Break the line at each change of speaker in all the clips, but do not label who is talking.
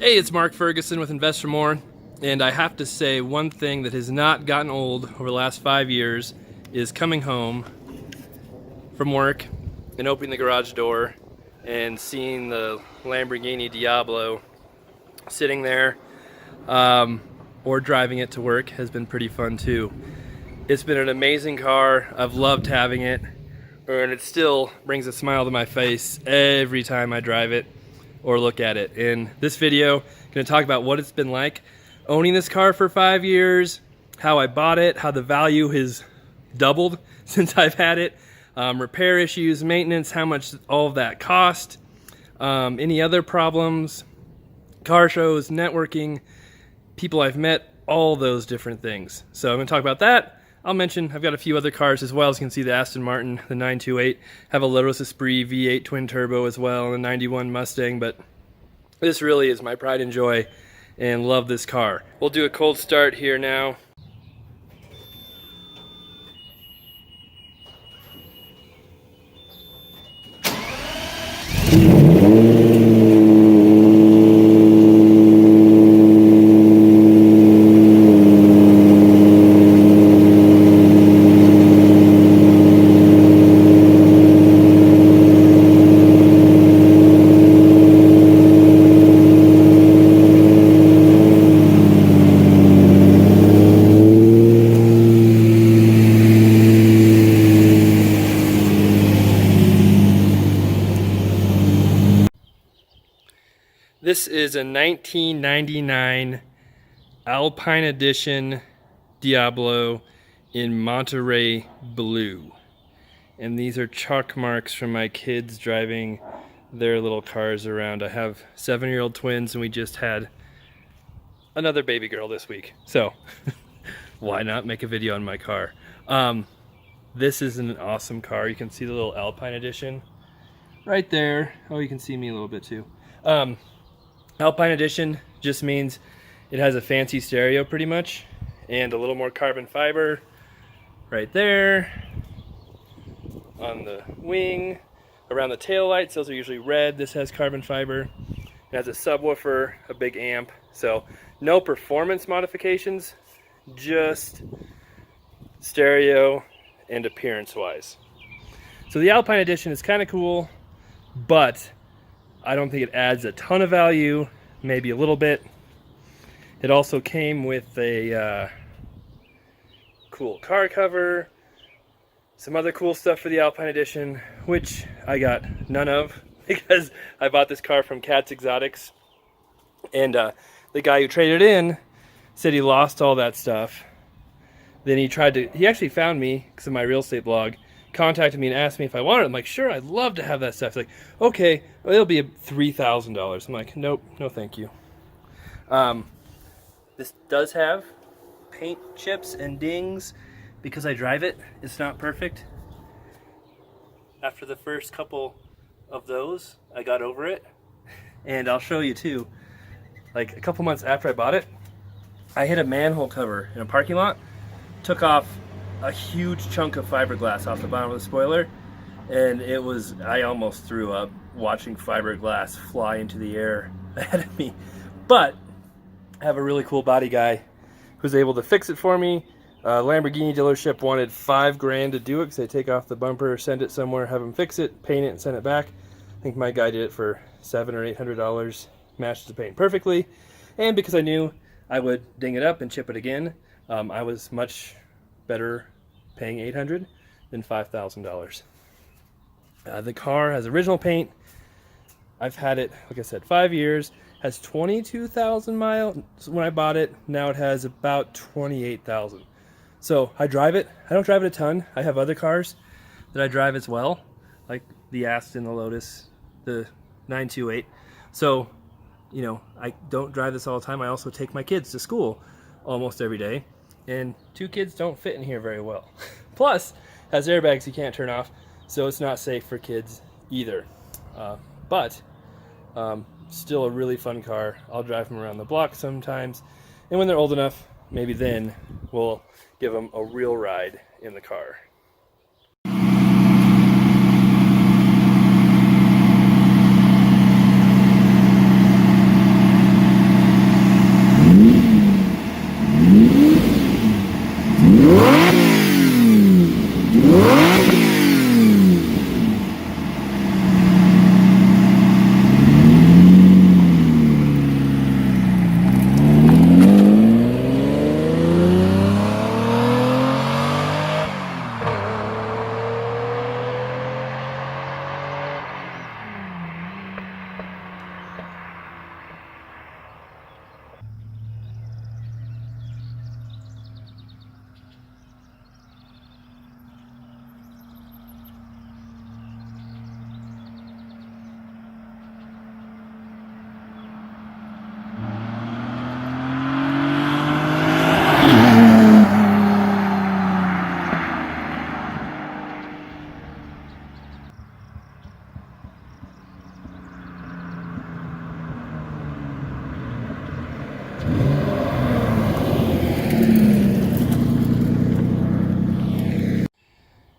Hey, it's Mark Ferguson with Invest for More, and I have to say one thing that has not gotten old over the last 5 years is coming home from work and opening the garage door and seeing the Lamborghini Diablo sitting there, or driving it to work has been pretty fun too. It's been an amazing car. I've loved having it, and it still brings a smile to my face every time I drive it or look at it. In this video, I'm going to talk about what it's been like owning this car for 5 years, how I bought it, how the value has doubled since I've had it, repair issues, maintenance, how much all of that cost, any other problems, car shows, networking, people I've met, all those different things. So I'm going to talk about that. I'll mention I've got a few other cars as well. As you can see, the Aston Martin, the 928, have a Lotus Esprit V8 twin turbo as well, and the 91 Mustang, but this really is my pride and joy and love this car. We'll do a cold start here now. This is a 1999 Alpine Edition Diablo in Monterey Blue. And these are chalk marks from my kids driving their little cars around. I have 7-year-old twins, and we just had another baby girl this week. So why not make a video on my car? This is an awesome car. You can see the little Alpine Edition right there. Oh, you can see me a little bit too. Alpine Edition just means it has a fancy stereo pretty much, and a little more carbon fiber right there on the wing. Around the taillights, those are usually red. This has carbon fiber. It has a subwoofer, a big amp. So no performance modifications, just stereo and appearance wise. So the Alpine Edition is kind of cool, but I don't think it adds a ton of value, maybe a little bit. It also came with a cool car cover, some other cool stuff for the Alpine Edition, which I got none of because I bought this car from Cat's Exotics, and the guy who traded in said he lost all that stuff. Then he actually found me because of my real estate blog, contacted me and asked me if I wanted it. I'm like, sure, I'd love to have that stuff. He's like, okay, well, it'll be $3,000. I'm like, nope, no thank you. This does have paint chips and dings because I drive it. It's not perfect. After the first couple of those, I got over it. And I'll show you too, like a couple months after I bought it, I hit a manhole cover in a parking lot, took off a huge chunk of fiberglass off the bottom of the spoiler, and I almost threw up watching fiberglass fly into the air ahead of me. But I have a really cool body guy who's able to fix it for me. Lamborghini dealership wanted $5 grand to do it because they take off the bumper, send it somewhere, have them fix it, paint it, and send it back. I think my guy did it for $700 or $800, matched the paint perfectly. And because I knew I would ding it up and chip it again, I was much better paying $800 than $5,000. The car has original paint. I've had it, like I said, 5 years. Has 22,000 miles when I bought it. Now it has about 28,000. So I drive it. I don't drive it a ton. I have other cars that I drive as well, like the Aston, the Lotus, the 928. So, you know, I don't drive this all the time. I also take my kids to school almost every day, and 2 kids don't fit in here very well. Plus, has airbags you can't turn off, so it's not safe for kids either. But still a really fun car. I'll drive them around the block sometimes, and when they're old enough, maybe then we'll give them a real ride in the car.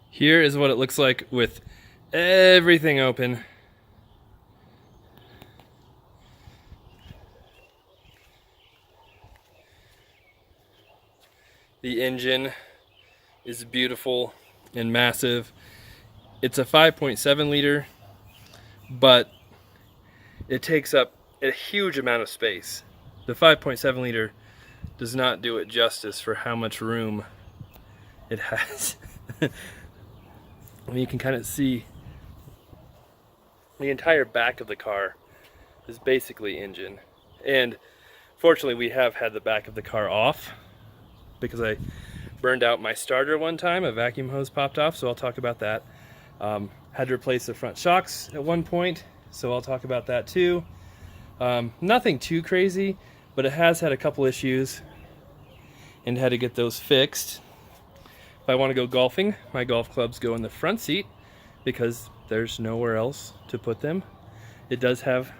Here is what it looks like with everything open. The engine is beautiful and massive. It's a 5.7 liter, but it takes up a huge amount of space. The 5.7 liter does not do it justice for how much room it has. I mean, you can kind of see the entire back of the car is basically engine. And fortunately, we have had the back of the car off because I burned out my starter one time. A vacuum hose popped off, so I'll talk about that. Had to replace the front shocks at one point, so I'll talk about that too. Nothing too crazy, but it has had a couple issues and had to get those fixed. If I want to go golfing, my golf clubs go in the front seat because there's nowhere else to put them. It does have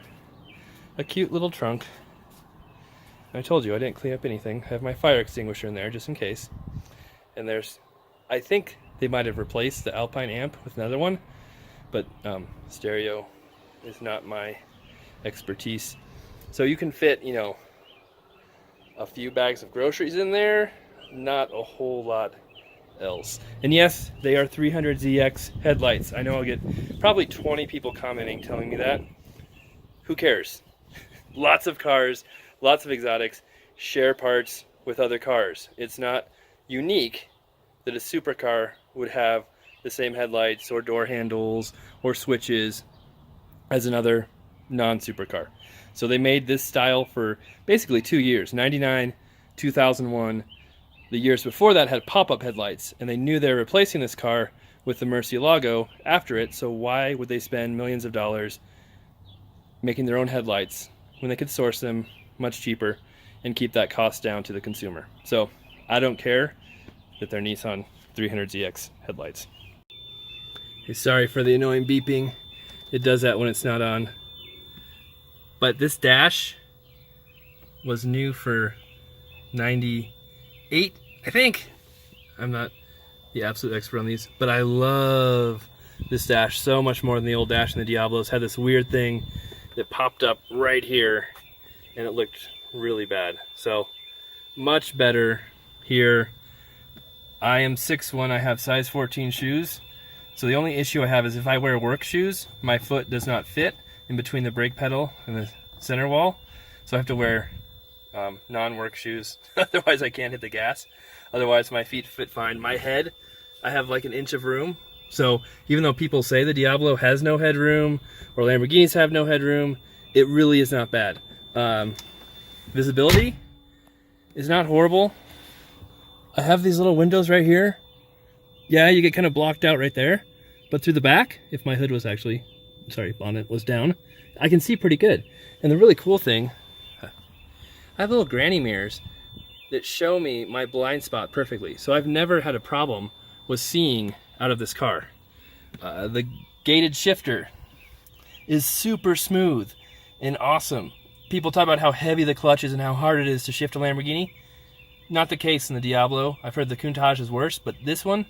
a cute little trunk. I told you I didn't clean up anything. I have my fire extinguisher in there just in case. And there's, I think they might have replaced the Alpine amp with another one, but stereo is not my expertise. So you can fit, you know, a few bags of groceries in there, not a whole lot else. And yes, they are 300ZX headlights. I know I'll get probably 20 people commenting telling me that. Who cares? Lots of cars, lots of exotics share parts with other cars. It's not unique that a supercar would have the same headlights or door handles or switches as another non-supercar. So they made this style for basically 2 years, 99, 2001. The years before that had pop-up headlights, and they knew they were replacing this car with the Murcielago after it, so why would they spend millions of dollars making their own headlights when they could source them much cheaper and keep that cost down to the consumer? So I don't care that they're Nissan 300ZX headlights. Hey, sorry for the annoying beeping. It does that when it's not on. But this dash was new for 98, I think. I'm not the absolute expert on these, but I love this dash so much more than the old dash in the Diablos. Had this weird thing that popped up right here and it looked really bad. So much better here. I am 6'1", I have size 14 shoes. So the only issue I have is if I wear work shoes, my foot does not fit in between the brake pedal and the center wall. So I have to wear non-work shoes. Otherwise I can't hit the gas. Otherwise my feet fit fine. My head, I have like an inch of room. So even though people say the Diablo has no headroom or Lamborghinis have no headroom, it really is not bad. Visibility is not horrible. I have these little windows right here. Yeah, you get kind of blocked out right there. But through the back, if my hood was actually, sorry, bonnet was down, I can see pretty good. And the really cool thing, I have little granny mirrors that show me my blind spot perfectly. So I've never had a problem with seeing out of this car. The gated shifter is super smooth and awesome. People talk about how heavy the clutch is and how hard it is to shift a Lamborghini. Not the case in the Diablo. I've heard the Countach is worse, but this one,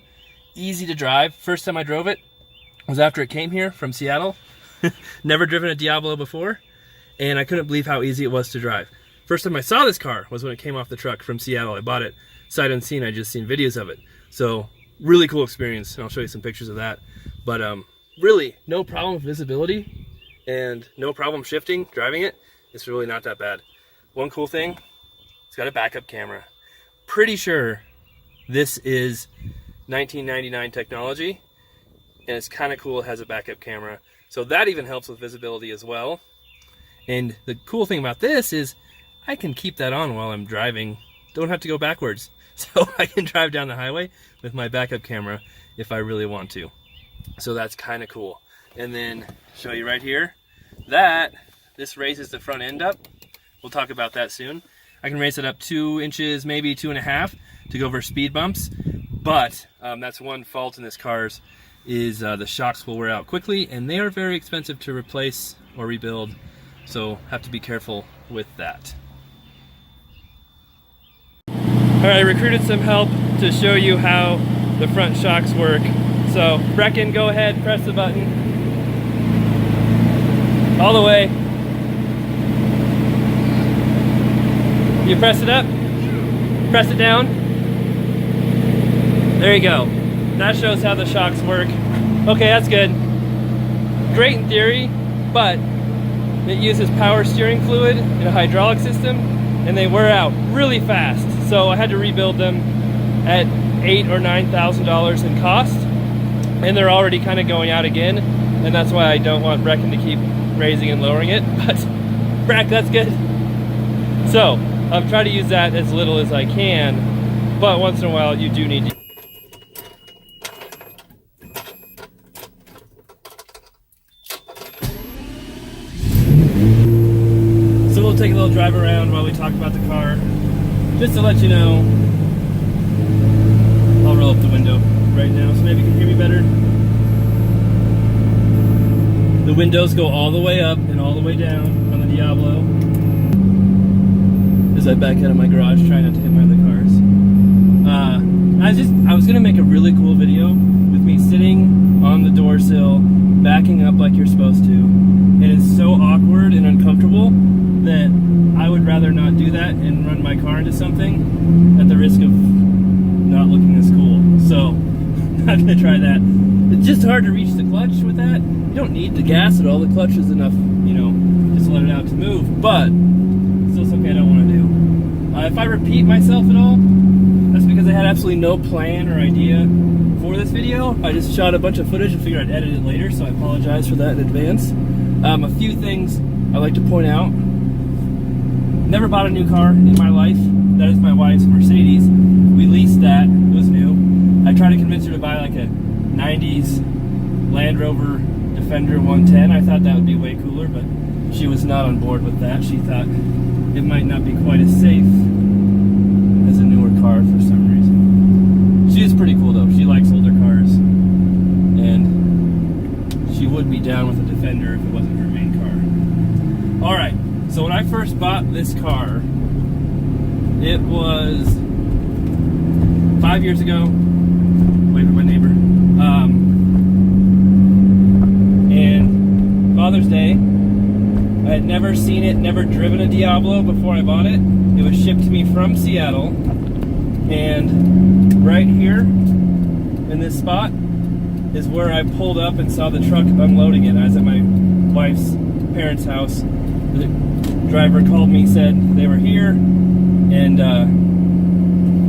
easy to drive. First time I drove it was after it came here from Seattle. Never driven a Diablo before, and I couldn't believe how easy it was to drive. First time I saw this car was when it came off the truck from Seattle. I bought it sight unseen. I just seen videos of it. So really cool experience, and I'll show you some pictures of that. But really, no problem with visibility and no problem shifting, driving it. It's really not that bad. One cool thing, it's got a backup camera. Pretty sure this is 1999 technology, and it's kind of cool it has a backup camera. So that even helps with visibility as well. And the cool thing about this is I can keep that on while I'm driving. Don't have to go backwards. So I can drive down the highway with my backup camera if I really want to. So that's kind of cool. And then show you right here that this raises the front end up. We'll talk about that soon. I can raise it up 2 inches, maybe 2.5 to go over speed bumps. But that's one fault in this car's is the shocks will wear out quickly, and they are very expensive to replace or rebuild. So have to be careful with that.
Alright, I recruited some help to show you how the front shocks work. So, Brecken, go ahead, press the button. All the way. You press it up, press it down. There you go. That shows how the shocks work. Okay, that's good. Great in theory, but it uses power steering fluid in a hydraulic system, and they wear out really fast. So I had to rebuild them at $8,000 or $9,000 in cost, and they're already kind of going out again, and that's why I don't want Brecken to keep raising and lowering it. But Breck, that's good. So I'm trying to use that as little as I can, but once in a while you do need to. So we'll take a little drive around while we talk about the car. Just to let you know, I'll roll up the window right now so maybe you can hear me better. The windows go all the way up and all the way down on the Diablo as I back out of my garage trying not to hit my other cars. I was gonna make a really cool video with me sitting on the door sill, backing up like you're supposed to. It is so awkward and uncomfortable that I would rather not do that and run my car into something at the risk of not looking as cool. So, not gonna try that. It's just hard to reach the clutch with that. You don't need the gas at all. The clutch is enough, you know, just let it out to move. But still something I don't want to do. If I repeat myself at all, that's because I had absolutely no plan or idea for this video. I just shot a bunch of footage and figured I'd edit it later, so I apologize for that in advance. A few things I'd like to point out. Never bought a new car in my life. That is my wife's Mercedes. We leased that. It was new. I tried to convince her to buy like a 90s Land Rover Defender 110. I thought that would be way cooler, but she was not on board with that. She thought it might not be quite as safe as a newer car for some reason. She is pretty cool though. She likes older cars, and she would be down with a Defender if it wasn't her main car. All right, so when I first bought this car, it was 5 years ago. Wait for my neighbor. And Father's Day, I had never seen it, never driven a Diablo before I bought it. It was shipped to me from Seattle, and right here in this spot is where I pulled up and saw the truck unloading it. I was at my wife's parents' house. The driver called me, said they were here, and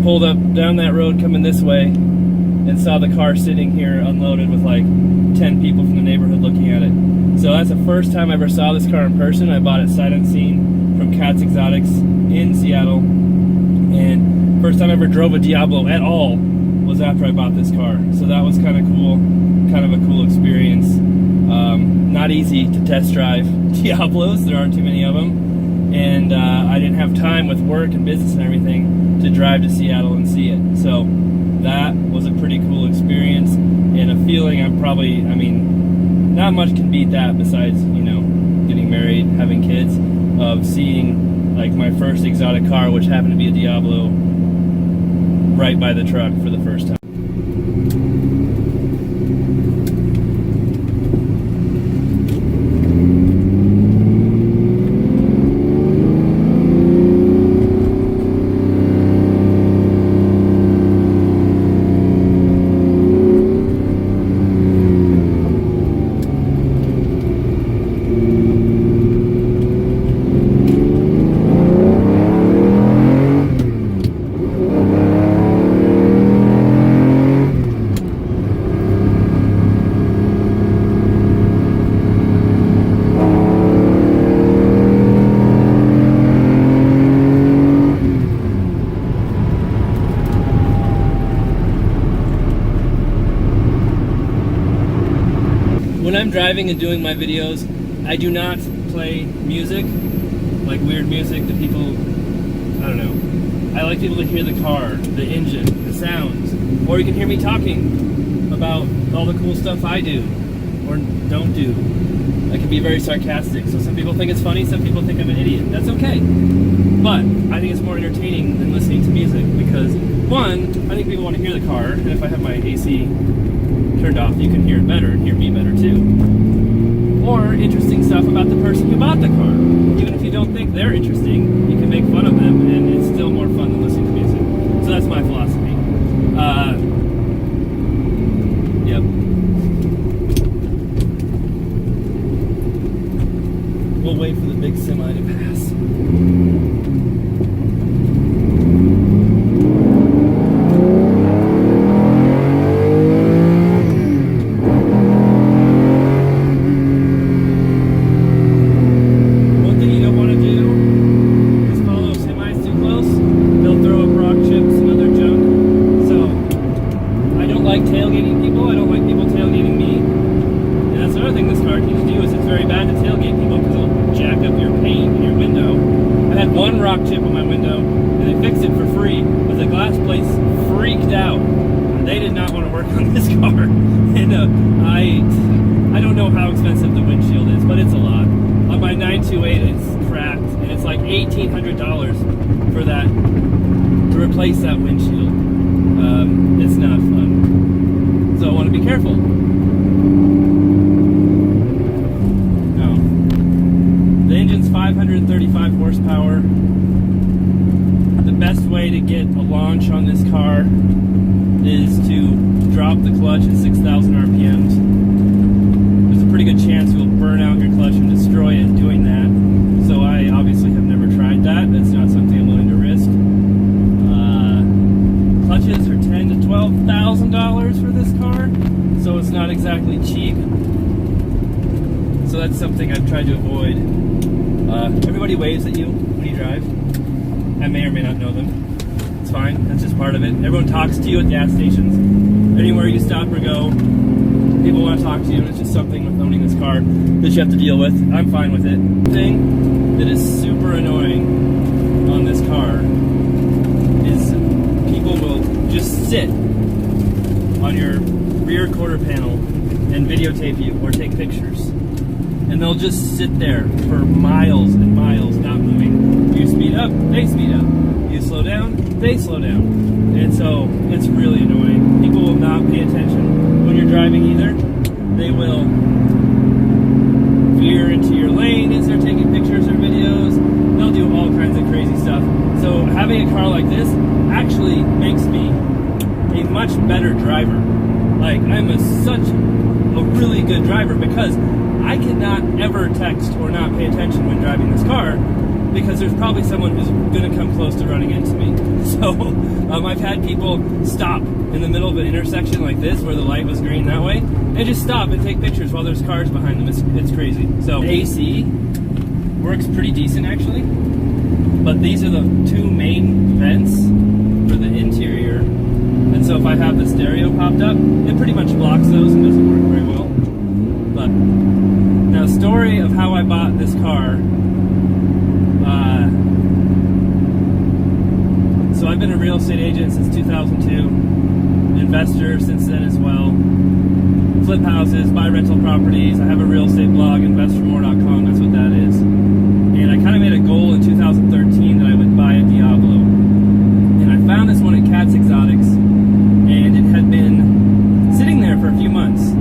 pulled up down that road coming this way and saw the car sitting here unloaded with like 10 people from the neighborhood looking at it. So that's the first time I ever saw this car in person. I bought it sight unseen from Cat's Exotics in Seattle, and first time I ever drove a Diablo at all was after I bought this car. So that was kind of cool, kind of a cool experience. Not easy to test drive Diablos, there aren't too many of them, and I didn't have time with work and business and everything to drive to Seattle and see it. So that was a pretty cool experience, and a feeling I mean, not much can beat that besides, you know, getting married, having kids, of seeing like my first exotic car, which happened to be a Diablo, right by the truck for the first time. When I'm driving and doing my videos, I do not play music, like weird music that people, I don't know. I like people to hear the car, the engine, the sounds, or you can hear me talking about all the cool stuff I do or don't do. I can be very sarcastic, so some people think it's funny, some people think I'm an idiot. That's okay. But I think it's more entertaining than listening to music because, one, I think people want to hear the car, and if I have my AC turned off, you can hear it better and hear me better too. Or interesting stuff about the person who bought the car. Even if you don't think they're interesting, you can make fun of them, and it's still more fun than listening to music. So that's my philosophy. Yep. We'll wait for the big semi to pass. I don't know how expensive the windshield is, but it's a lot. On my 928, it's cracked, and it's like $1,800 for that, to replace that windshield. It's not fun. So I want to be careful. No. The engine's 535 horsepower. The best way to get a launch on this car is to drop the clutch at 6,000 RPMs. There's a pretty good chance you'll burn out your clutch and destroy it doing that. So I obviously have never tried that. That's not something I'm willing to risk. Clutches are $10,000 to $12,000 for this car, so it's not exactly cheap. So that's something I've tried to avoid. Everybody waves at you when you drive. I may or may not know them. It's fine. That's just part of it. Everyone talks to you at gas stations. Anywhere you stop or go, people want to talk to you, and it's just something with owning this car that you have to deal with. I'm fine with it. The thing that is super annoying on this car is people will just sit on your rear quarter panel and videotape you or take pictures. And they'll just sit there for miles and miles, not moving. You speed up, they speed up. You slow down, they slow down. And so it's really annoying. People will not pay attention when you're driving either. They will veer into your lane as they're taking pictures or videos. They'll do all kinds of crazy stuff. So having a car like this actually makes me a much better driver. Like, I'm such a really good driver because I cannot ever text or not pay attention when driving this car because there's probably someone who's going to come close to running into me. So I've had people stop in the middle of an intersection like this where the light was green that way and just stop and take pictures while there's cars behind them. It's crazy. So AC works pretty decent actually, but these are the two main vents for the interior. And so if I have the stereo popped up, it pretty much blocks those and doesn't work very well. But now, story of how I bought this car. So I've been a real estate agent since 2002, investor since then as well. Flip houses, buy rental properties. I have a real estate blog, investormore.com. That's what that is. And I kind of made a goal in 2013 that I would buy a Diablo. And I found this one at Cat's Exotics, and it had been sitting there for a few months.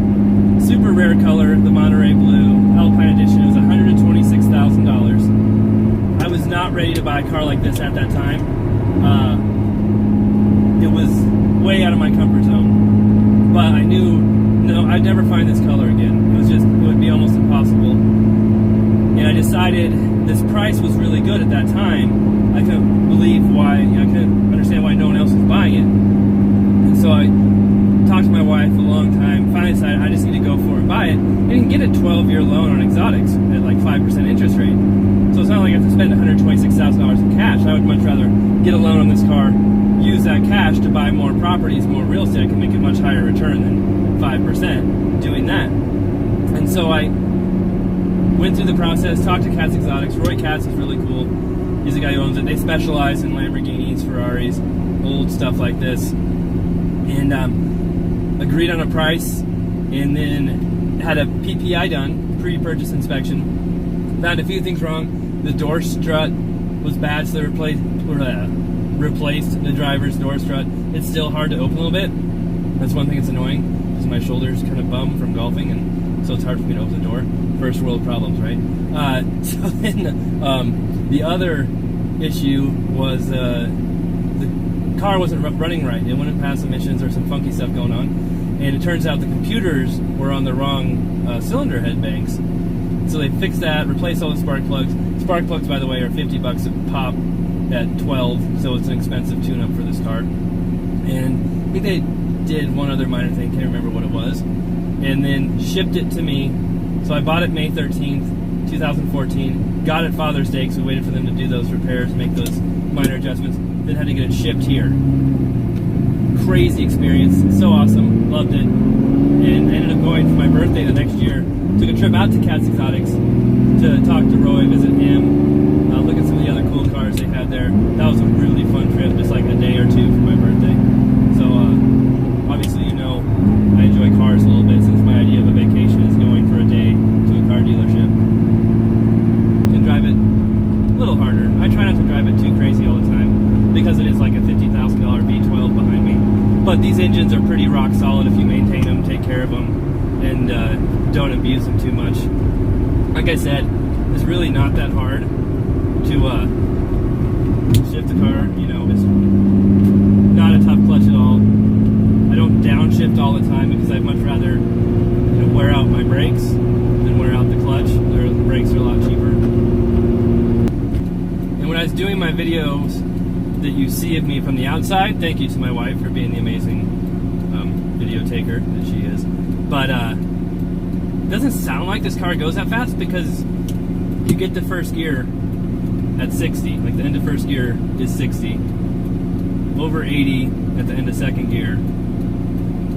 Super rare color, the Monterey Blue Alpine Edition. It was $126,000. I was not ready to buy a car like this at that time. It was way out of my comfort zone. But I knew, no, I'd never find this color again. It would be almost impossible. And I decided this price was really good at that time. I couldn't believe why, I couldn't understand why no one else was buying it. And so I talked to my wife a long time, finally decided I just need to go for it and buy it. And you can get a 12-year loan on Exotics at like 5% interest rate. So it's not like I have to spend $126,000 in cash. I would much rather get a loan on this car, use that cash to buy more properties, more real estate. I can make a much higher return than 5% doing that. And so I went through the process, talked to Cat's Exotics. Roy Katz is really cool. He's the guy who owns it. They specialize in Lamborghinis, Ferraris, old stuff like this. And agreed on a price, and then had a PPI done, pre-purchase inspection. Found a few things wrong. The door strut was bad, so they replaced the driver's door strut. It's still hard to open a little bit. That's one thing that's annoying, because my shoulder's kind of bum from golfing, and so it's hard for me to open the door. First world problems, right? So then the other issue was the car wasn't running right. It wouldn't pass emissions, or some funky stuff going on. And it turns out the computers were on the wrong cylinder head banks. So they fixed that, replaced all the spark plugs. Spark plugs, by the way, are $50 a pop at 12, so it's an expensive tune-up for this car. And I think they did one other minor thing, can't remember what it was, and then shipped it to me. So I bought it May 13th, 2014, got it Father's Day, because we waited for them to do those repairs, make those minor adjustments, then had to get it shipped here. Crazy experience, so awesome, loved it, and I ended up going for my birthday the next year. Took a trip out to Cat's Exotics to talk to Roy, visit him, look at some of the other cool cars they had there. That was a really fun trip, just like a day or two for my birthday. So obviously, you know, I enjoy cars a little bit, since my idea of a vacation is going for a day to a car dealership. Can drive it a little harder. I try not to drive it too crazy all the time, because it is like a $50,000 V12 behind me. But these engines are pretty rock solid if you maintain them, take care of them, and don't abuse them too much. Like I said, it's really not that hard to shift the car. You know, it's not a tough clutch at all. I don't downshift all the time, because I'd much rather, you know, wear out my brakes than wear out the clutch. The brakes are a lot cheaper. And when I was doing my videos that you see of me from the outside, thank you to my wife for being the amazing video taker that she is. But it doesn't sound like this car goes that fast, because you get to first gear at 60, like the end of first gear is 60, over 80 at the end of second gear,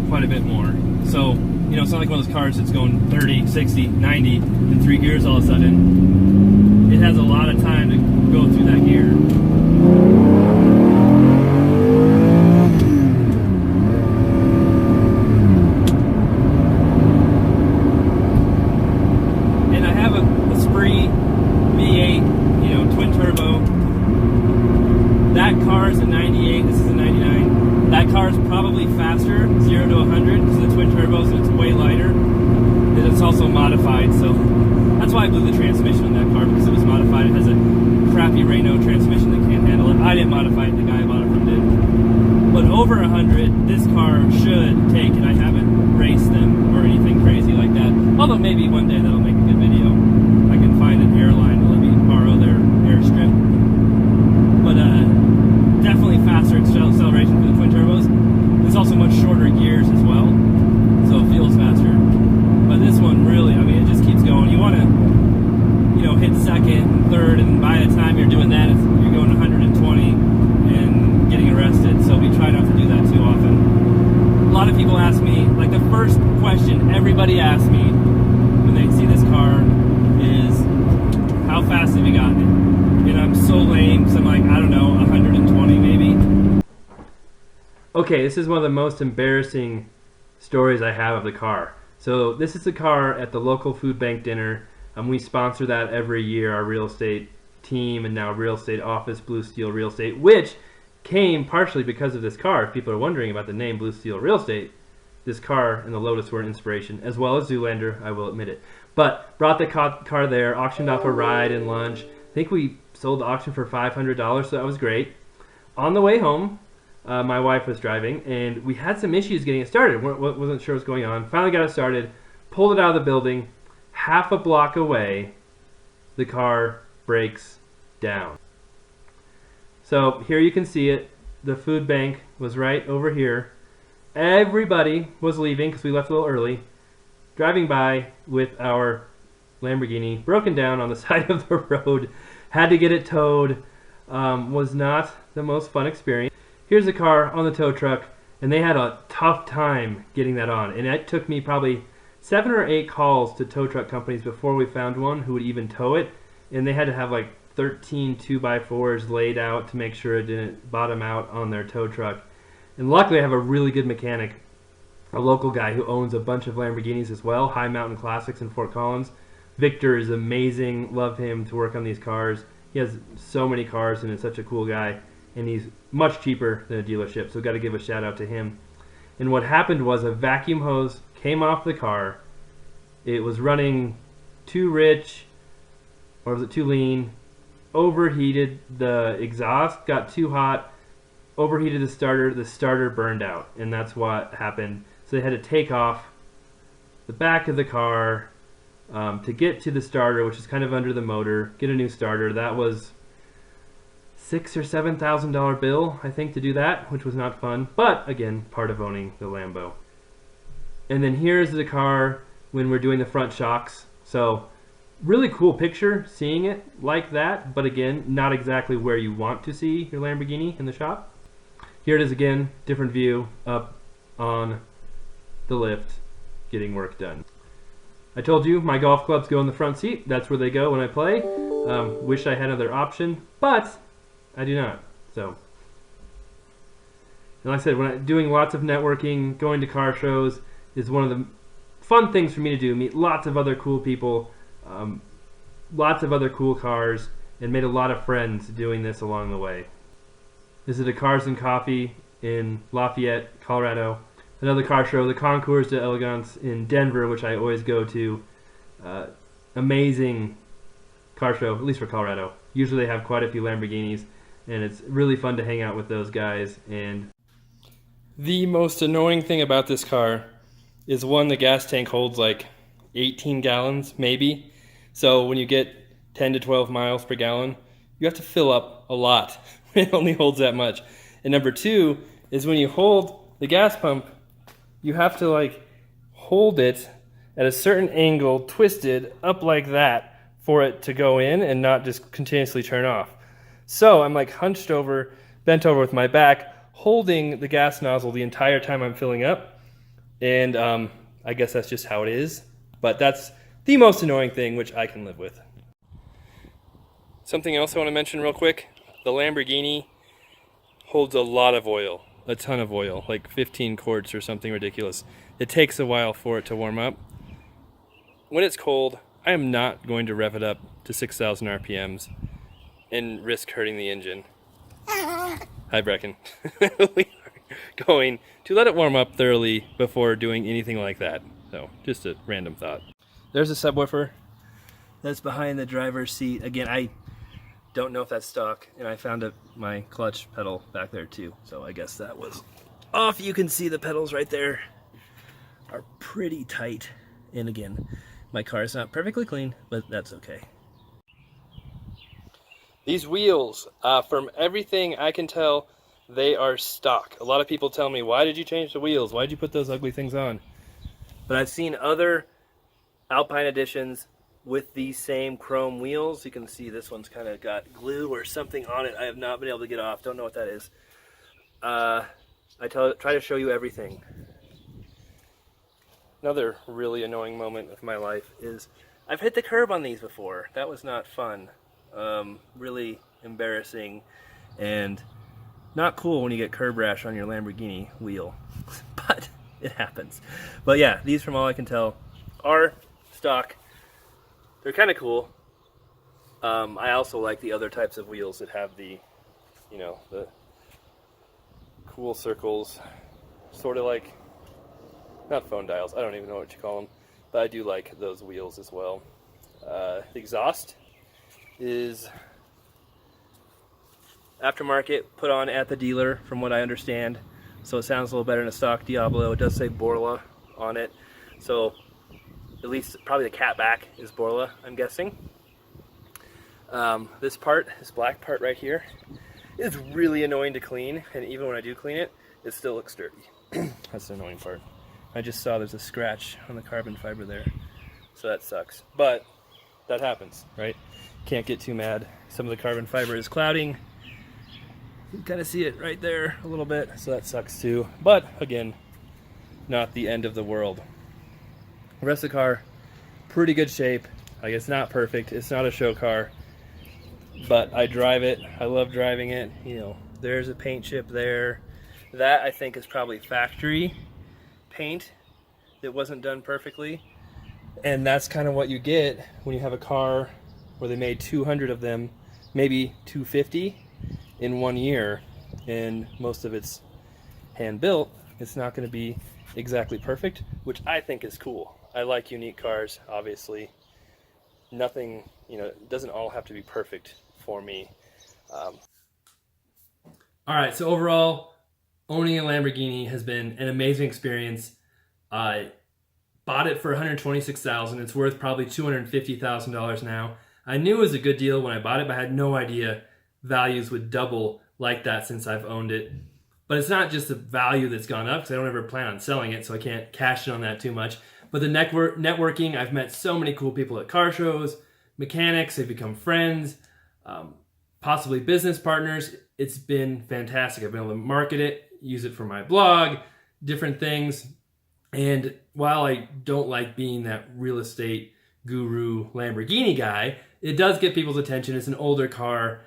quite a bit more. So, you know, it's not like one of those cars that's going 30, 60, 90 in 3 gears all of a sudden. It has a lot of time to go through that gear. Car's a 98, this is a 99. That car's probably faster, 0 to 100, because of the twin turbos, and it's way lighter. And it's also modified, so that's why I blew the transmission on that car, because it was modified. It has a crappy Renault transmission that can't handle it. I didn't modify it, the guy I bought it from did. But over 100, this car should take, and I haven't raced them or anything crazy like that. Although maybe one day that'll make a good video. I can find an airline to let me borrow their airstrip. But definitely faster acceleration for the twin turbos. There's also much shorter gears as well, so it feels faster. But this one really, I mean, it just keeps going. You want to, you know, hit second, third, and by the time you're doing that, you're going 120 and getting arrested. So we try not to do that too often. A lot of people ask me, like the first question everybody asks me when they see this car is, how fast have you gotten it? And I'm so lame, because I'm like, I don't know, 120 maybe. Okay, this is one of the most embarrassing stories I have of the car. So this is the car at the local food bank dinner. We sponsor that every year, our real estate team, and now real estate office, Blue Steel Real Estate, which came partially because of this car. If people are wondering about the name Blue Steel Real Estate, this car and the Lotus were an inspiration, as well as Zoolander, I will admit it. But brought the car there, auctioned off a ride and lunch. I think we sold the auction for $500, so that was great. On the way home, my wife was driving, and we had some issues getting it started. Wasn't sure what was going on. Finally got it started, pulled it out of the building. Half a block away, the car breaks down. So here you can see it. The food bank was right over here. Everybody was leaving because we left a little early. Driving by with our Lamborghini, broken down on the side of the road. Had to get it towed. Was not the most fun experience. Here's the car on the tow truck, and they had a tough time getting that on. And it took me probably 7 or 8 calls to tow truck companies before we found one who would even tow it. And they had to have like 13 2x4s laid out to make sure it didn't bottom out on their tow truck. And luckily I have a really good mechanic, a local guy who owns a bunch of Lamborghinis as well, High Mountain Classics in Fort Collins. Victor is amazing, love him to work on these cars. He has so many cars and is such a cool guy, and he's much cheaper than a dealership, so got to give a shout out to him. And what happened was a vacuum hose came off the car. It was running too rich, or was it too lean? Overheated, the exhaust got too hot, overheated the starter burned out, and that's what happened. So they had to take off the back of the car to get to the starter, which is kind of under the motor, get a new starter. That was $6,000 or $7,000 bill, I think, to do that, which was not fun, but again, part of owning the Lambo. And then here's the car when we're doing the front shocks. So really cool picture seeing it like that, but again, not exactly where you want to see your Lamborghini in the shop. Here it is again, different view up on the lift getting work done. I told you my golf clubs go in the front seat. That's where they go when I play. Wish I had another option, but I do not. So, and like I said, when I'm doing lots of networking, going to car shows is one of the fun things for me to do. Meet lots of other cool people, lots of other cool cars, and made a lot of friends doing this along the way. Visited Cars and Coffee in Lafayette, Colorado. Another car show, the Concours d'Elegance in Denver, which I always go to. Amazing car show, at least for Colorado. Usually they have quite a few Lamborghinis, and it's really fun to hang out with those guys. And the most annoying thing about this car is, one, the gas tank holds like 18 gallons, maybe. So when you get 10 to 12 miles per gallon, you have to fill up a lot. It only holds that much. And number two is, when you hold the gas pump, you have to like hold it at a certain angle, twisted up like that, for it to go in and not just continuously turn off. So I'm like hunched over, bent over with my back, holding the gas nozzle the entire time I'm filling up. And I guess that's just how it is. But that's the most annoying thing, which I can live with. Something else I want to mention real quick. The Lamborghini holds a lot of oil, a ton of oil, like 15 quarts or something ridiculous. It takes a while for it to warm up. When it's cold, I am not going to rev it up to 6,000 RPMs and risk hurting the engine. Hi, Brecken. We are going to let it warm up thoroughly before doing anything like that. So, just a random thought. There's a subwoofer that's behind the driver's seat. Again, I don't know if that's stock, and I found my clutch pedal back there too, so I guess that was off. You can see the pedals right there are pretty tight, and again, my car is not perfectly clean, but that's okay. These wheels, from everything I can tell, they are stock. A lot of people tell me, why did you change the wheels? Why did you put those ugly things on? But I've seen other Alpine Editions with these same chrome wheels. You can see this one's kind of got glue or something on it. I have not been able to get off. Don't know what that is. I try to show you everything. Another really annoying moment of my life is I've hit the curb on these before. That was not fun. Really embarrassing and not cool when you get curb rash on your Lamborghini wheel. But it happens. But yeah, these, from all I can tell, are stock. They're kind of cool. I also like the other types of wheels that have the, you know, the cool circles, sort of like, not phone dials, I don't even know what you call them, but I do like those wheels as well. The exhaust is aftermarket, put on at the dealer from what I understand, so it sounds a little better than a stock Diablo. It does say Borla on it, so at least probably the cat back is Borla, I'm guessing. This part, this black part right here, is really annoying to clean, and even when I do clean it, it still looks dirty. That's the annoying part. I just saw there's a scratch on the carbon fiber there, so that sucks. But that happens, right? Can't get too mad. Some of the carbon fiber is clouding. You can kind of see it right there a little bit, so that sucks too. But again, not the end of the world. The rest of the car, pretty good shape. Like, it's not perfect. It's not a show car, but I drive it. I love driving it. You know, there's a paint chip there. That, I think, is probably factory paint that wasn't done perfectly. And that's kind of what you get when you have a car where they made 200 of them maybe 250 in 1 year, and most of it's hand built, it's not going to be exactly perfect, which I think is cool. I like unique cars, obviously. Nothing, it doesn't all have to be perfect for me. All right, so overall, owning a Lamborghini has been an amazing experience. I bought it for $126,000. It's worth probably $250,000 now. I knew it was a good deal when I bought it, but I had no idea values would double like that since I've owned it. But it's not just the value that's gone up, because I don't ever plan on selling it, so I can't cash in on that too much. But the networking, I've met so many cool people at car shows, mechanics, they've become friends, possibly business partners. It's been fantastic. I've been able to market it, use it for my blog, different things. And while I don't like being that real estate guru Lamborghini guy, it does get people's attention. It's an older car.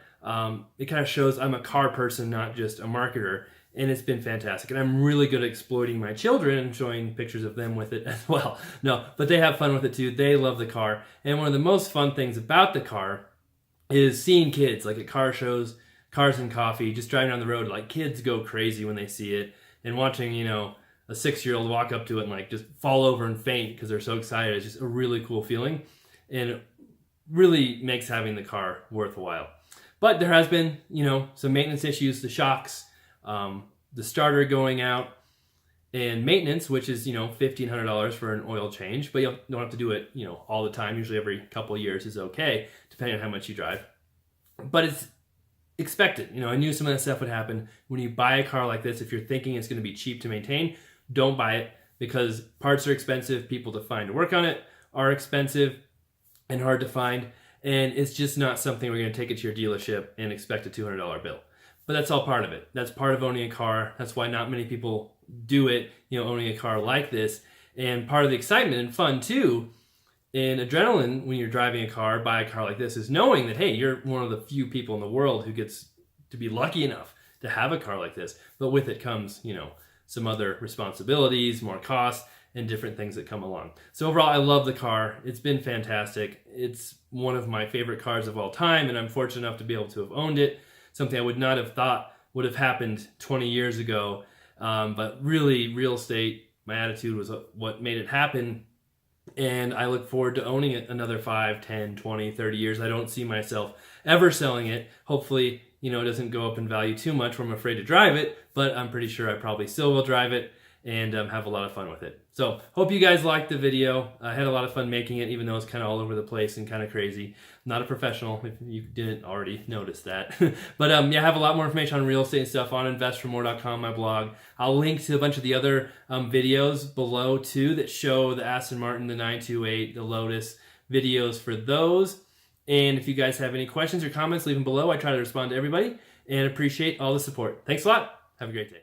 It kind of shows I'm a car person, not just a marketer. And it's been fantastic. And I'm really good at exploiting my children and showing pictures of them with it as well. No, but they have fun with it too. They love the car. And one of the most fun things about the car is seeing kids, like at car shows, Cars and Coffee, just driving down the road. Like, kids go crazy when they see it. And watching, a 6-year-old walk up to it and like just fall over and faint because they're so excited. It's just a really cool feeling. And it really makes having the car worthwhile. But there has been, some maintenance issues, the shocks, the starter going out, and maintenance, which is, $1,500 for an oil change, but you don't have to do it, all the time. Usually every couple of years is okay, depending on how much you drive. But it's expected. I knew some of that stuff would happen. When you buy a car like this, if you're thinking it's going to be cheap to maintain, don't buy it, because parts are expensive, people to find to work on it are expensive and hard to find, and it's just not something we're going to take it to your dealership and expect a $200 bill. But that's all part of it. That's part of owning a car. That's why not many people do it, owning a car like this. And part of the excitement and fun too, and adrenaline when you're driving a car, buy a car like this, is knowing that, hey, you're one of the few people in the world who gets to be lucky enough to have a car like this. But with it comes, some other responsibilities, more costs, and different things that come along. So overall, I love the car. It's been fantastic. It's one of my favorite cars of all time, and I'm fortunate enough to be able to have owned it. Something I would not have thought would have happened 20 years ago. But really, real estate, my attitude was what made it happen. And I look forward to owning it another 5, 10, 20, 30 years. I don't see myself ever selling it. Hopefully, it doesn't go up in value too much where I'm afraid to drive it. But I'm pretty sure I probably still will drive it and have a lot of fun with it. So hope you guys liked the video. I had a lot of fun making it, even though it's kind of all over the place and kind of crazy. I'm not a professional, if you didn't already notice that. But I have a lot more information on real estate and stuff on investformore.com, my blog. I'll link to a bunch of the other videos below too that show the Aston Martin, the 928, the Lotus videos for those. And if you guys have any questions or comments, leave them below. I try to respond to everybody and appreciate all the support. Thanks a lot. Have a great day.